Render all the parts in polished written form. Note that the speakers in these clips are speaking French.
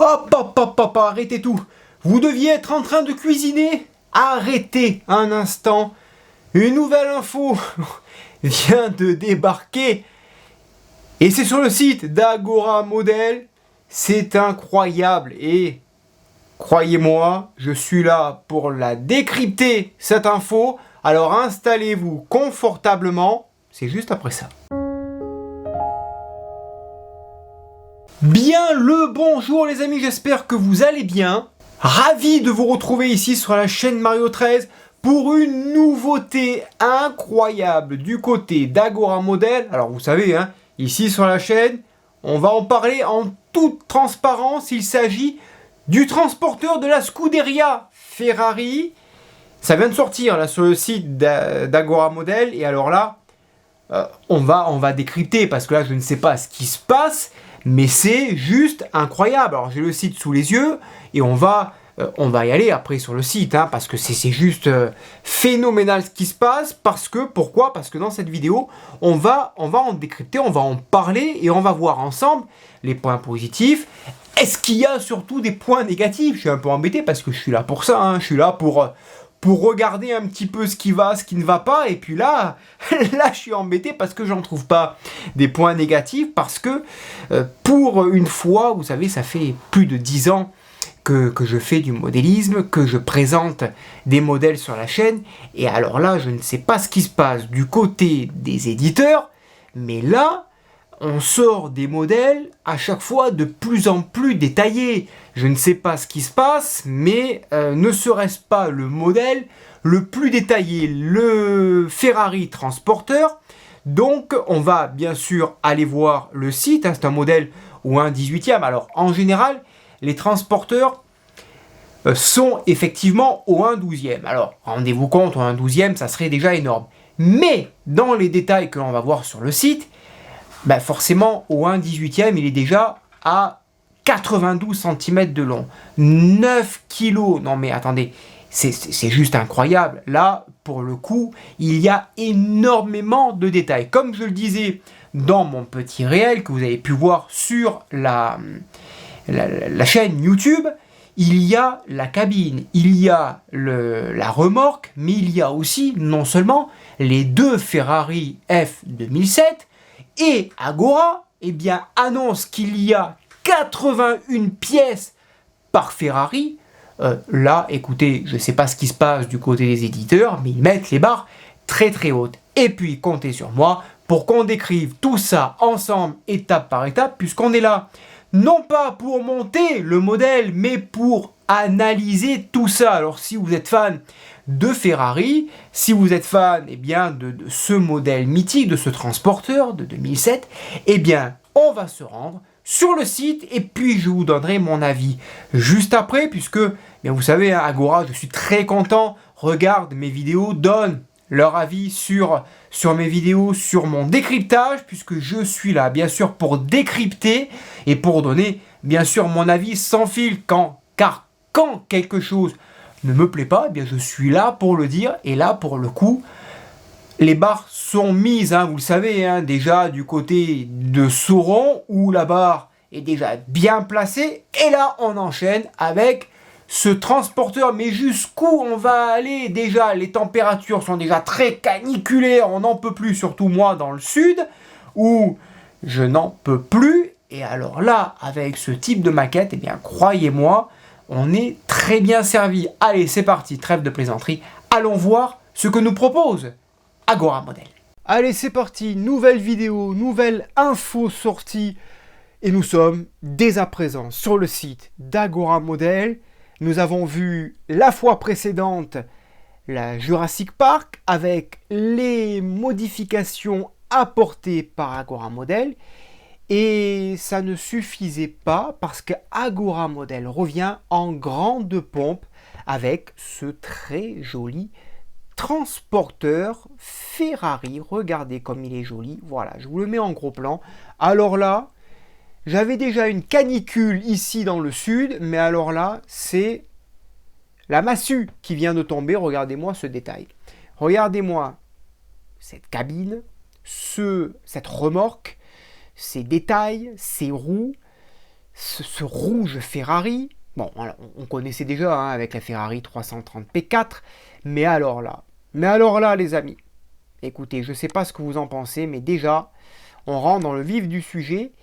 Hop, hop, hop, hop, arrêtez tout. Vous deviez être en train de cuisiner. Arrêtez un instant. Une nouvelle info vient de débarquer. Et c'est sur le site d'Agora Model. C'est incroyable. Et croyez-moi, je suis là pour la décrypter, cette info. Alors installez-vous confortablement. C'est juste après ça. Bien le bonjour les amis, j'espère que vous allez bien. Ravi de vous retrouver ici sur la chaîne Mario 13 pour une nouveauté incroyable du côté d'Agora Model. Alors vous savez, ici sur la chaîne, on va en parler en toute transparence. Il s'agit du transporteur de la Scuderia Ferrari. Ça vient de sortir là sur le site d'Agora Model. Et alors là, on va décrypter parce que là je ne sais pas ce qui se passe. Mais c'est juste incroyable. Alors j'ai le site sous les yeux et on va y aller après sur le site parce que c'est juste phénoménal ce qui se passe. Pourquoi ? Parce que dans cette vidéo, on va en décrypter, on va en parler et on va voir ensemble les points positifs. Est-ce qu'il y a surtout des points négatifs ? Je suis un peu embêté parce que je suis là pour ça. Je suis là pour regarder un petit peu ce qui va, ce qui ne va pas. Et puis là, je suis embêté parce que j'en trouve pas des points négatifs. Parce que pour une fois, vous savez, ça fait plus de 10 ans que je fais du modélisme, que je présente des modèles sur la chaîne. Et alors là, je ne sais pas ce qui se passe du côté des éditeurs. Mais là, on sort des modèles à chaque fois de plus en plus détaillés. Je ne sais pas ce qui se passe, mais ne serait-ce pas le modèle le plus détaillé, le Ferrari Transporter. Donc on va bien sûr aller voir le site, c'est un modèle ou un 18e. Alors en général, les transporteurs sont effectivement au 1/12e. Alors rendez-vous compte, au 1/12e, ça serait déjà énorme. Mais dans les détails que l'on va voir sur le site, forcément, au 1/18e, il est déjà à 92 cm de long. 9 kg. Non mais attendez, c'est juste incroyable. Là, pour le coup, il y a énormément de détails. Comme je le disais dans mon petit réel que vous avez pu voir sur la chaîne YouTube, il y a la cabine, il y a la remorque, mais il y a aussi non seulement les deux Ferrari F2007, et Agora annonce qu'il y a 81 pièces par Ferrari. Là, écoutez, je ne sais pas ce qui se passe du côté des éditeurs, mais ils mettent les barres très très hautes. Et puis, comptez sur moi pour qu'on décrive tout ça ensemble, étape par étape, puisqu'on est là, non pas pour monter le modèle, mais pour analyser tout ça. Alors, si vous êtes fan de Ferrari, si vous êtes fan de ce modèle mythique, de ce transporteur de 2007, on va se rendre sur le site et puis je vous donnerai mon avis juste après, puisque vous savez, Agora, je suis très content, regarde mes vidéos, donne leur avis sur mes vidéos, sur mon décryptage, puisque je suis là bien sûr pour décrypter et pour donner bien sûr mon avis sans fil, car quand quelque chose ne me plaît pas, je suis là pour le dire. Et là, pour le coup, les barres sont mises, vous le savez, déjà du côté de Sauron, où la barre est déjà bien placée. Et là, on enchaîne avec ce transporteur. Mais jusqu'où on va aller? Déjà, les températures sont déjà très caniculaires. On n'en peut plus, surtout moi dans le sud, où je n'en peux plus. Et alors là, avec ce type de maquette, croyez-moi, on est très bien servi. Allez, c'est parti, trêve de plaisanterie. Allons voir ce que nous propose Agora Model. Allez, c'est parti, nouvelle vidéo, nouvelle info sortie. Et nous sommes dès à présent sur le site d'Agora Model. Nous avons vu la fois précédente la Jurassic Park avec les modifications apportées par Agora Model. Et ça ne suffisait pas parce que Agora Model revient en grande pompe avec ce très joli transporteur Ferrari. Regardez comme il est joli. Voilà, je vous le mets en gros plan. Alors là, j'avais déjà une canicule ici dans le sud, mais alors là, c'est la massue qui vient de tomber. Regardez-moi ce détail. Regardez-moi cette cabine, cette remorque, ces détails, ces roues, ce rouge Ferrari. Bon, on connaissait déjà hein, avec la Ferrari 330 P4, mais alors là, les amis, écoutez, je ne sais pas ce que vous en pensez, mais déjà, on rentre dans le vif du sujet,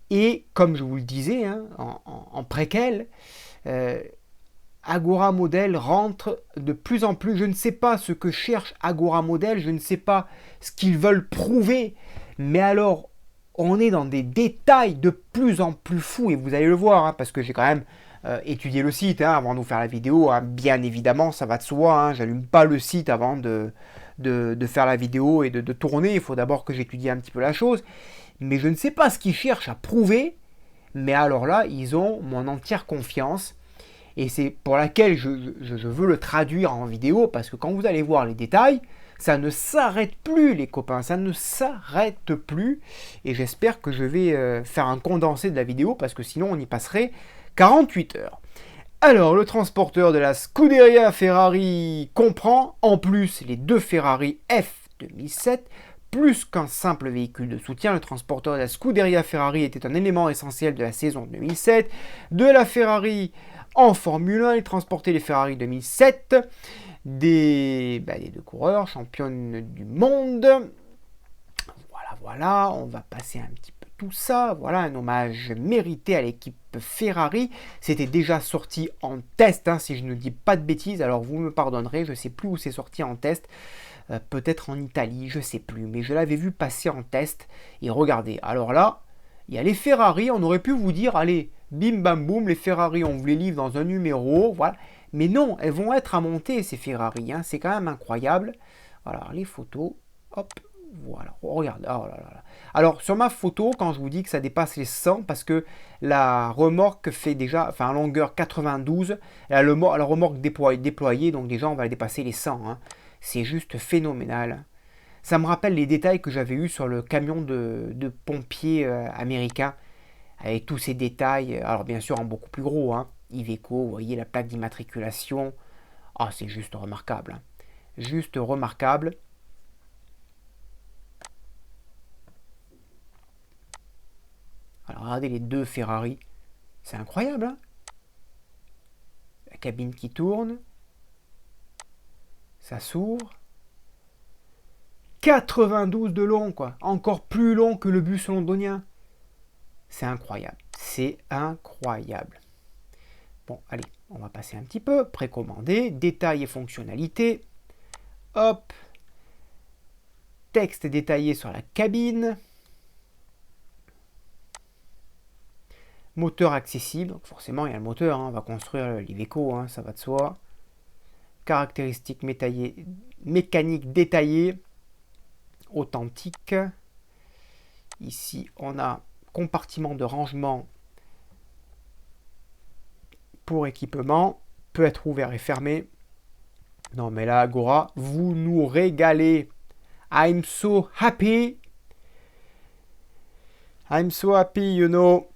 et comme je vous le disais, hein, en préquel, Agora Model rentre de plus en plus. Je ne sais pas ce que cherche Agora Model, je ne sais pas ce qu'ils veulent prouver, mais alors, on est dans des détails de plus en plus fous, et vous allez le voir, hein, parce que j'ai quand même étudié le site hein, avant de vous faire la vidéo. Hein. Bien évidemment, ça va de soi, hein, j'allume pas le site avant de faire la vidéo et de tourner. Il faut d'abord que j'étudie un petit peu la chose. Mais je ne sais pas ce qu'ils cherchent à prouver, mais alors là, ils ont mon entière confiance. Et c'est pour laquelle je veux le traduire en vidéo, parce que quand vous allez voir les détails, ça ne s'arrête plus les copains, ça ne s'arrête plus. Et j'espère que je vais faire un condensé de la vidéo, parce que sinon on y passerait 48 heures. Alors, le transporteur de la Scuderia Ferrari comprend en plus les deux Ferrari F 2007, plus qu'un simple véhicule de soutien. Le transporteur de la Scuderia Ferrari était un élément essentiel de la saison 2007. De la Ferrari en Formule 1, il transportait les Ferrari 2007, des deux coureurs, championnes du monde. Voilà, on va passer un petit peu tout ça. Voilà, un hommage mérité à l'équipe Ferrari. C'était déjà sorti en test, hein, si je ne dis pas de bêtises. Alors vous me pardonnerez, je ne sais plus où c'est sorti en test. Peut-être en Italie, je ne sais plus. Mais je l'avais vu passer en test. Et regardez, alors là, il y a les Ferrari. On aurait pu vous dire, allez, bim bam boum, les Ferrari, on vous les livre dans un numéro. Voilà. Mais non, elles vont être à monter, ces Ferrari. Hein. C'est quand même incroyable. Voilà, les photos. Hop. Voilà, regardez, oh là là. Alors sur ma photo, quand je vous dis que ça dépasse les 100, parce que la remorque fait déjà, enfin en longueur 92, la remorque déployée, donc déjà on va dépasser les 100. Hein. C'est juste phénoménal. Ça me rappelle les détails que j'avais eu sur le camion de pompiers américain, avec tous ces détails, alors bien sûr en beaucoup plus gros, hein. Iveco, vous voyez la plaque d'immatriculation, ah c'est juste remarquable, hein. Juste remarquable. Alors regardez les deux Ferrari, c'est incroyable, hein, la cabine qui tourne, ça s'ouvre, 92 de long quoi, encore plus long que le bus londonien, c'est incroyable, c'est incroyable. Bon allez, on va passer un petit peu, précommandé, détails et fonctionnalités, hop, texte détaillé sur la cabine, moteur accessible, donc forcément il y a le moteur, hein, on va construire l'Iveco, hein, ça va de soi. Caractéristiques mécaniques détaillées, authentiques. Ici on a compartiment de rangement pour équipement, peut être ouvert et fermé. Non mais là Agora, vous nous régalez. I'm so happy. I'm so happy, you know.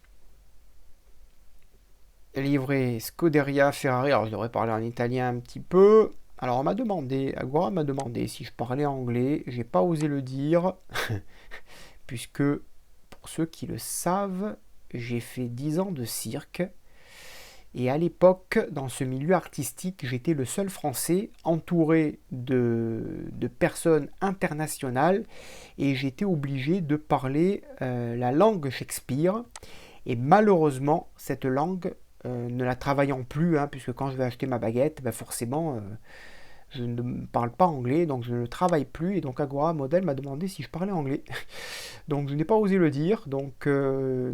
Livré Scuderia Ferrari, alors je devrais parler en italien un petit peu. Alors on m'a demandé, Agora m'a demandé si je parlais anglais, j'ai pas osé le dire, puisque pour ceux qui le savent, j'ai fait 10 ans de cirque, et à l'époque, dans ce milieu artistique, j'étais le seul Français entouré de personnes internationales, et j'étais obligé de parler la langue Shakespeare, et malheureusement, cette langue, ne la travaillant plus, hein, puisque quand je vais acheter ma baguette, ben forcément, je ne parle pas anglais, donc je ne le travaille plus, et donc Agora Model m'a demandé si je parlais anglais. Donc je n'ai pas osé le dire, donc je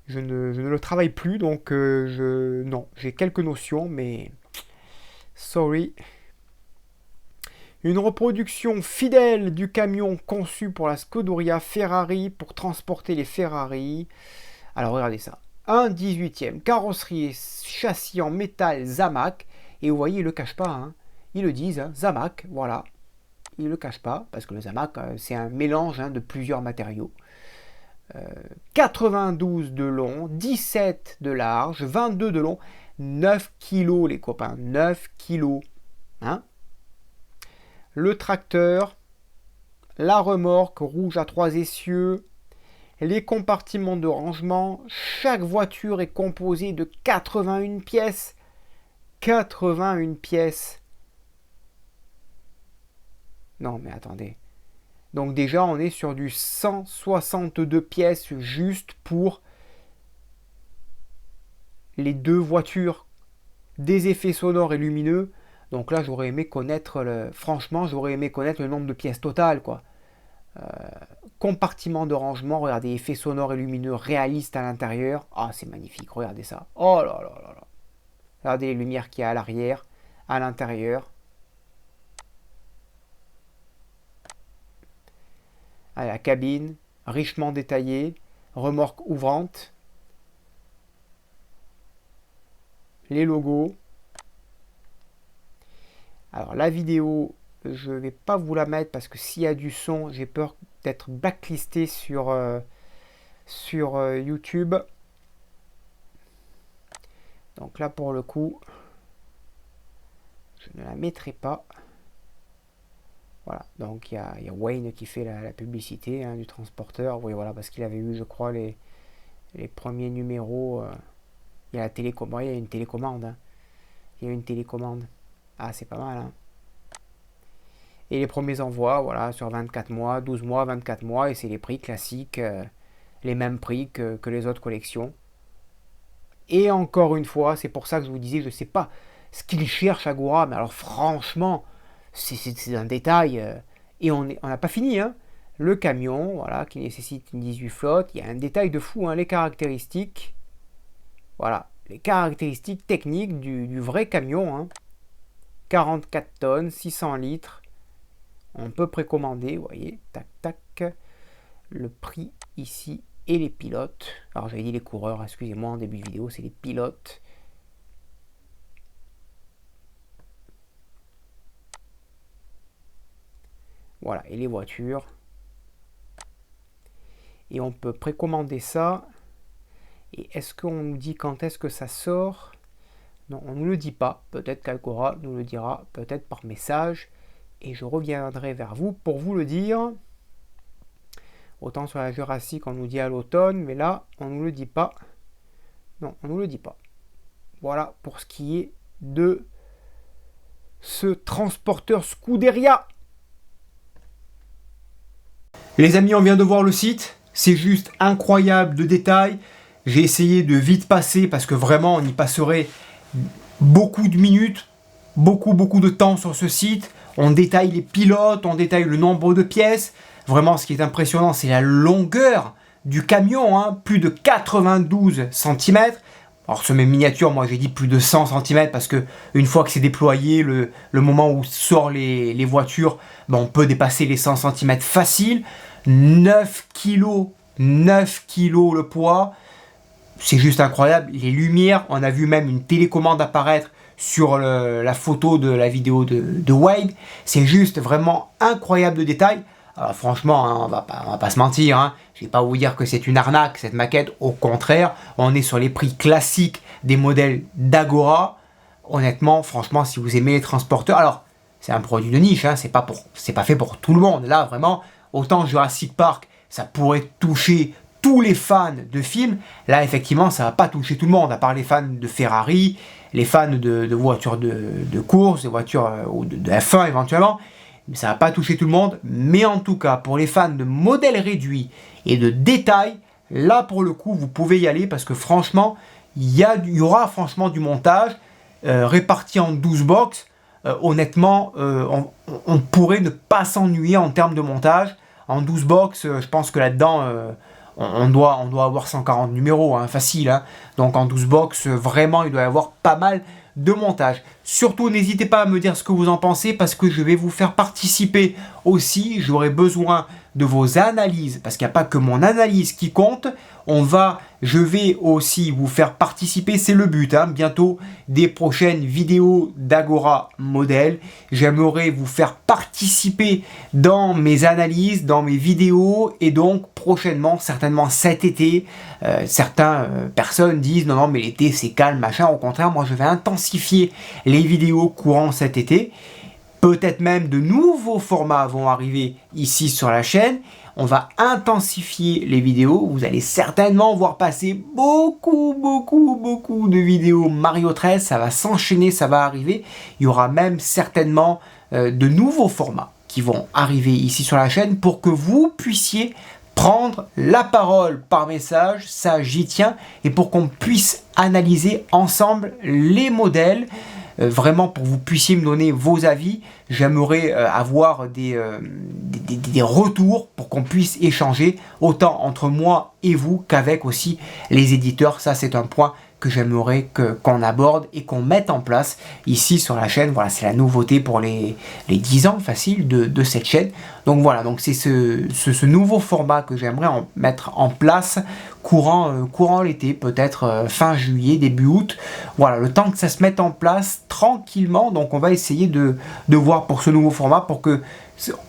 ne le travaille plus, donc non, j'ai quelques notions, mais sorry. Une reproduction fidèle du camion conçu pour la Scuderia Ferrari pour transporter les Ferrari. Alors regardez ça. Un 18e, carrosserie et châssis en métal Zamac. Et vous voyez, ils ne le cachent pas. Hein. Ils le disent, hein, Zamac, voilà. Ils ne le cachent pas, parce que le Zamac, c'est un mélange hein, de plusieurs matériaux. 92 de long, 17 de large, 22 de long, 9 kilos les copains, 9 kilos. Hein. Le tracteur, la remorque rouge à 3 essieux, les compartiments de rangement. Chaque voiture est composée de 81 pièces. 81 pièces. Non, mais attendez. Donc déjà, on est sur du 162 pièces juste pour les deux voitures. Des effets sonores et lumineux. Donc là, j'aurais aimé connaître franchement, j'aurais aimé connaître le nombre de pièces totales, quoi. Compartiment de rangement, regardez, effets sonores et lumineux réalistes à l'intérieur. Ah, c'est magnifique, regardez ça. Oh là là là là. Regardez les lumières qu'il y a à l'arrière, à l'intérieur. À la cabine, richement détaillée, remorque ouvrante. Les logos. Alors la vidéo, je ne vais pas vous la mettre parce que s'il y a du son, j'ai peur d'être blacklisté sur YouTube. Donc là pour le coup, je ne la mettrai pas. Voilà, donc il y a Wayne qui fait la publicité du transporteur. Oui, voilà, parce qu'il avait eu, je crois, les premiers numéros. Il y a la télécommande, il y a une télécommande. Hein. Il y a une télécommande. Ah, c'est pas mal, hein. Et les premiers envois, voilà, sur 24 mois, 12 mois, 24 mois, et c'est les prix classiques, les mêmes prix que les autres collections. Et encore une fois, c'est pour ça que je vous disais, je ne sais pas ce qu'ils cherchent Agora, mais alors franchement, c'est un détail. Et on n'a pas fini, hein. Le camion, voilà, qui nécessite une 18 flotte, il y a un détail de fou, hein, les caractéristiques. Voilà, les caractéristiques techniques du vrai camion, hein. 44 tonnes, 600 litres. On peut précommander, vous voyez, tac, tac. Le prix ici et les pilotes. Alors j'avais dit les coureurs, excusez-moi, en début de vidéo, c'est les pilotes. Voilà, et les voitures. Et on peut précommander ça. Et est-ce qu'on nous dit quand est-ce que ça sort? Non, on ne nous le dit pas. Peut-être qu'Agora nous le dira, peut-être par message. Et je reviendrai vers vous pour vous le dire. Autant sur la Jurassic, on nous dit à l'automne, mais là, on ne nous le dit pas. Non, on ne nous le dit pas. Voilà pour ce qui est de ce transporteur Scuderia. Les amis, on vient de voir le site. C'est juste incroyable de détails. J'ai essayé de vite passer parce que vraiment, on y passerait beaucoup de minutes, beaucoup de temps sur ce site. On détaille les pilotes, on détaille le nombre de pièces. Vraiment, ce qui est impressionnant, c'est la longueur du camion, hein, plus de 92 cm. Alors, sur mes miniatures, moi, j'ai dit plus de 100 cm parce que une fois que c'est déployé, le moment où sortent les voitures, ben, on peut dépasser les 100 cm facile. 9 kg le poids. C'est juste incroyable. Les lumières, on a vu même une télécommande apparaître sur la photo de la vidéo de Wade. C'est juste vraiment incroyable de détails. Alors franchement, hein, on va pas se mentir, hein. Je vais pas vous dire que c'est une arnaque cette maquette, au contraire, on est sur les prix classiques des modèles d'Agora. Honnêtement, franchement, si vous aimez les transporteurs, alors c'est un produit de niche, hein, c'est pas fait pour tout le monde. Là, vraiment, autant Jurassic Park, ça pourrait toucher tous les fans de films. Là, effectivement, ça va pas toucher tout le monde, à part les fans de Ferrari, les fans de voitures de course, des voitures de F1 éventuellement. Mais ça va pas toucher tout le monde. Mais en tout cas, pour les fans de modèles réduits et de détails, là, pour le coup, vous pouvez y aller parce que franchement, il y aura franchement du montage réparti en 12 box. Honnêtement, on pourrait ne pas s'ennuyer en termes de montage. En 12 box, je pense que là-dedans, on doit avoir 140 numéros, hein, facile. Hein. Donc en 12 box, vraiment, il doit y avoir pas mal de montage. Surtout, n'hésitez pas à me dire ce que vous en pensez parce que je vais vous faire participer aussi. J'aurai besoin de vos analyses parce qu'il n'y a pas que mon analyse qui compte. Je vais aussi vous faire participer, c'est le but, hein, bientôt des prochaines vidéos d'Agora Model. J'aimerais vous faire participer dans mes analyses, dans mes vidéos et donc prochainement, certainement cet été, certaines personnes disent non mais l'été c'est calme machin, au contraire moi je vais intensifier les vidéos courant cet été. Peut-être même de nouveaux formats vont arriver ici sur la chaîne. On va intensifier les vidéos. Vous allez certainement voir passer beaucoup de vidéos Mario 13. Ça va s'enchaîner, ça va arriver. Il y aura même certainement de nouveaux formats qui vont arriver ici sur la chaîne pour que vous puissiez prendre la parole par message, ça j'y tiens, et pour qu'on puisse analyser ensemble les modèles, vraiment pour que vous puissiez me donner vos avis. J'aimerais avoir des retours pour qu'on puisse échanger autant entre moi et vous qu'avec aussi les éditeurs. Ça c'est un point que j'aimerais qu'on aborde et qu'on mette en place ici sur la chaîne. Voilà, c'est la nouveauté pour les 10 ans facile de cette chaîne. Donc voilà, donc c'est ce nouveau format que j'aimerais mettre en place courant l'été, peut-être fin juillet, début août. Voilà, le temps que ça se mette en place tranquillement. Donc on va essayer de voir pour ce nouveau format, pour que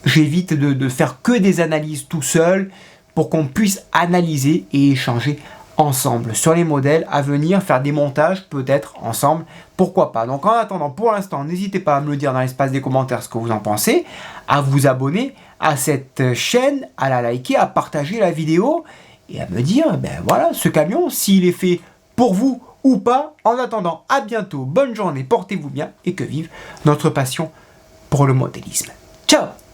j'évite de faire que des analyses tout seul, pour qu'on puisse analyser et échanger ensemble sur les modèles à venir, faire des montages peut-être ensemble, pourquoi pas. Donc en attendant, pour l'instant, n'hésitez pas à me le dire dans l'espace des commentaires ce que vous en pensez, à vous abonner à cette chaîne, à la liker, à partager la vidéo et à me dire, ben voilà, ce camion, s'il est fait pour vous ou pas. En attendant, à bientôt, bonne journée, portez-vous bien et que vive notre passion pour le modélisme. Ciao!